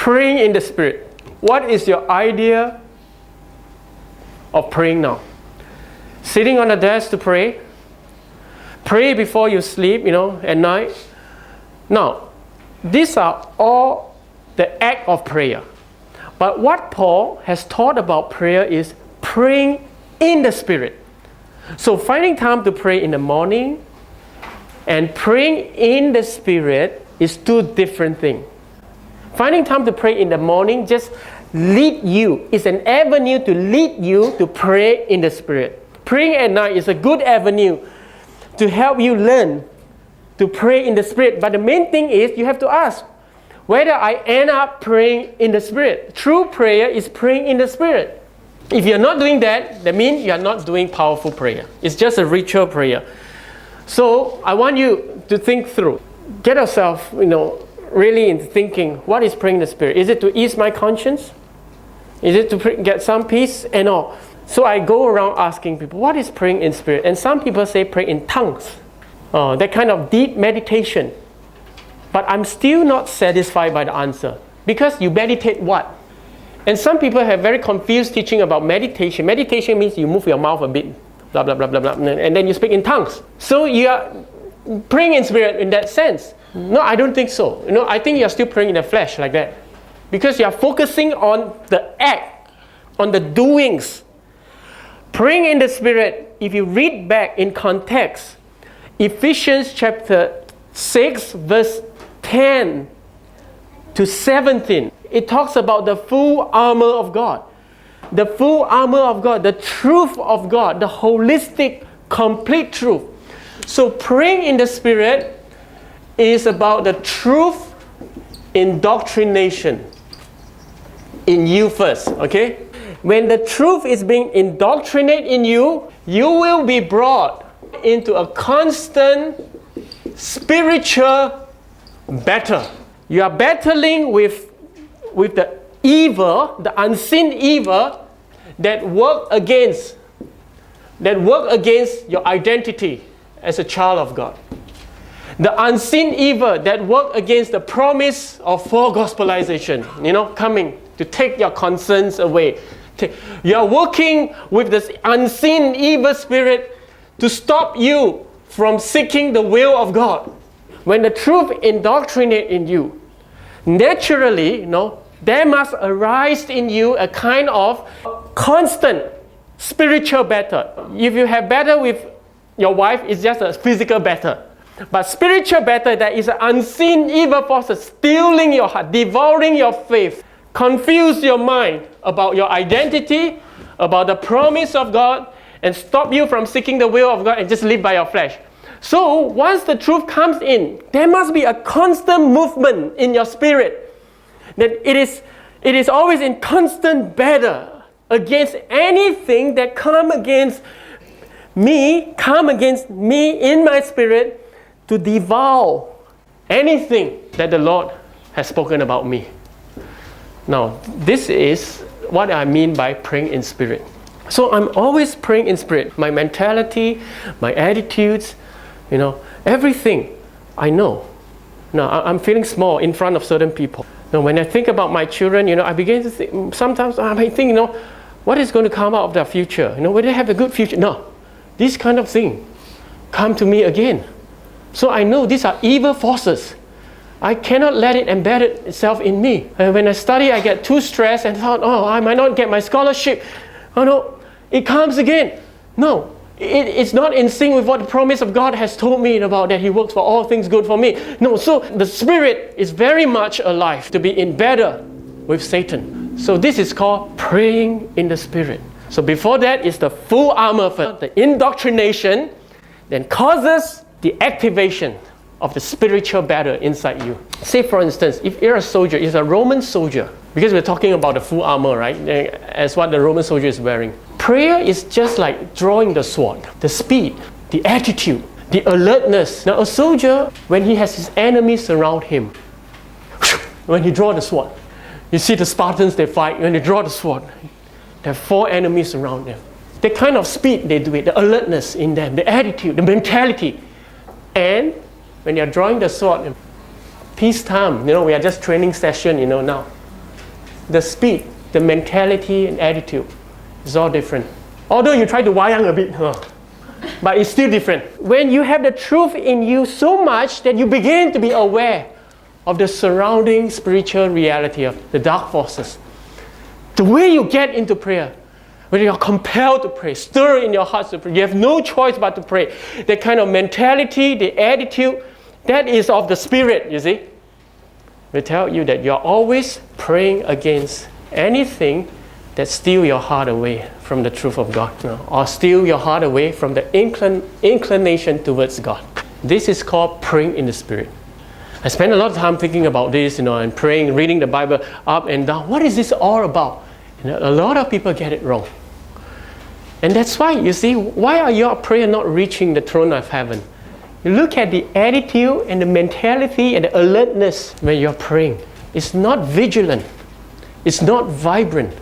praying in the Spirit. What is your idea of praying now? Sitting on the desk to pray? Pray before you sleep, at night? Now, these are all the act of prayer. But what Paul has taught about prayer is praying in the Spirit. So finding time to pray in the morning and praying in the Spirit is two different things. Finding time to pray in the morning just lead you. It's an avenue to lead you to pray in the Spirit. Praying at night is a good avenue to help you learn to pray in the Spirit. But the main thing is you have to ask whether I end up praying in the Spirit. True prayer is praying in the Spirit. If you're not doing that, that means you're not doing powerful prayer. It's just a ritual prayer. So I want you to think through. Get yourself, really into thinking, what is praying in the Spirit? Is it to ease my conscience? Is it to get some peace and all? So I go around asking people, what is praying in Spirit? And some people say pray in tongues. That kind of deep meditation. But I'm still not satisfied by the answer. Because you meditate what? And some people have very confused teaching about meditation. Meditation means you move your mouth a bit, blah, blah, blah, blah, blah, and then you speak in tongues. So you are praying in Spirit in that sense. No, I don't think so. I think you're still praying in the flesh like that. Because you are focusing on the act, on the doings. Praying in the Spirit, if you read back in context, Ephesians chapter 6, verse 10 to 17, it talks about the full armor of God. The full armor of God, the truth of God, the holistic, complete truth. So praying in the Spirit is about the truth indoctrination in you first, okay? When the truth is being indoctrinated in you, you will be brought into a constant spiritual battle. You are battling with the evil, the unseen evil that work against your identity as a child of God. The unseen evil that work against the promise of full gospelization, coming to take your concerns away. You are working with this unseen evil spirit to stop you from seeking the will of God. When the truth indoctrinates in you, naturally, there must arise in you a kind of constant spiritual battle. If you have battle with your wife, it's just a physical battle. But spiritual battle, that is an unseen evil forces stealing your heart, devouring your faith, confuse your mind about your identity, about the promise of God, and stop you from seeking the will of God and just live by your flesh. So once the truth comes in, there must be a constant movement in your spirit. That it is always in constant battle against anything that come against me in my spirit to devour anything that the Lord has spoken about me. Now, this is what I mean by praying in Spirit. So I'm always praying in Spirit. My mentality, my attitudes, everything I know. Now, I'm feeling small in front of certain people. Now, when I think about my children, I begin to think, sometimes I might think, what is going to come out of their future? Will they have a good future? No. This kind of thing come to me again. So I know these are evil forces. I cannot let it embed itself in me. And when I study, I get too stressed and thought, I might not get my scholarship. Oh no, it comes again. No, it's not in sync with what the promise of God has told me about, that He works for all things good for me. No, so the Spirit is very much alive to be in battle with Satan. So this is called praying in the Spirit. So before that is the full armor for the indoctrination, then causes the activation of the spiritual battle inside you. Say for instance, if you're a soldier, you're a Roman soldier, because we're talking about the full armor, right? As what the Roman soldier is wearing. Prayer is just like drawing the sword, the speed, the attitude, the alertness. Now a soldier, when he has his enemies around him, when he draws the sword, you see the Spartans, they fight, when they draw the sword, there are 4 enemies around them. The kind of speed they do it, the alertness in them, the attitude, the mentality. And when you're drawing the sword, peacetime, we are just training session, now. the speed, the mentality and attitude is all different. Although you try to wayang a bit, but it's still different. When you have the truth in you so much that you begin to be aware of the surrounding spiritual reality of the dark forces, the way you get into prayer, when you're compelled to pray, stir in your hearts to pray, you have no choice but to pray. That kind of mentality, the attitude, that is of the Spirit, you see. We tell you that you're always praying against anything that steal your heart away from the truth of God, or steal your heart away from the inclination towards God. This is called praying in the Spirit. I spend a lot of time thinking about this, and praying, reading the Bible up and down. What is this all about? A lot of people get it wrong. And that's why, you see, why are your prayer not reaching the throne of heaven? You look at the attitude and the mentality and the alertness when you're praying. It's not vigilant. It's not vibrant.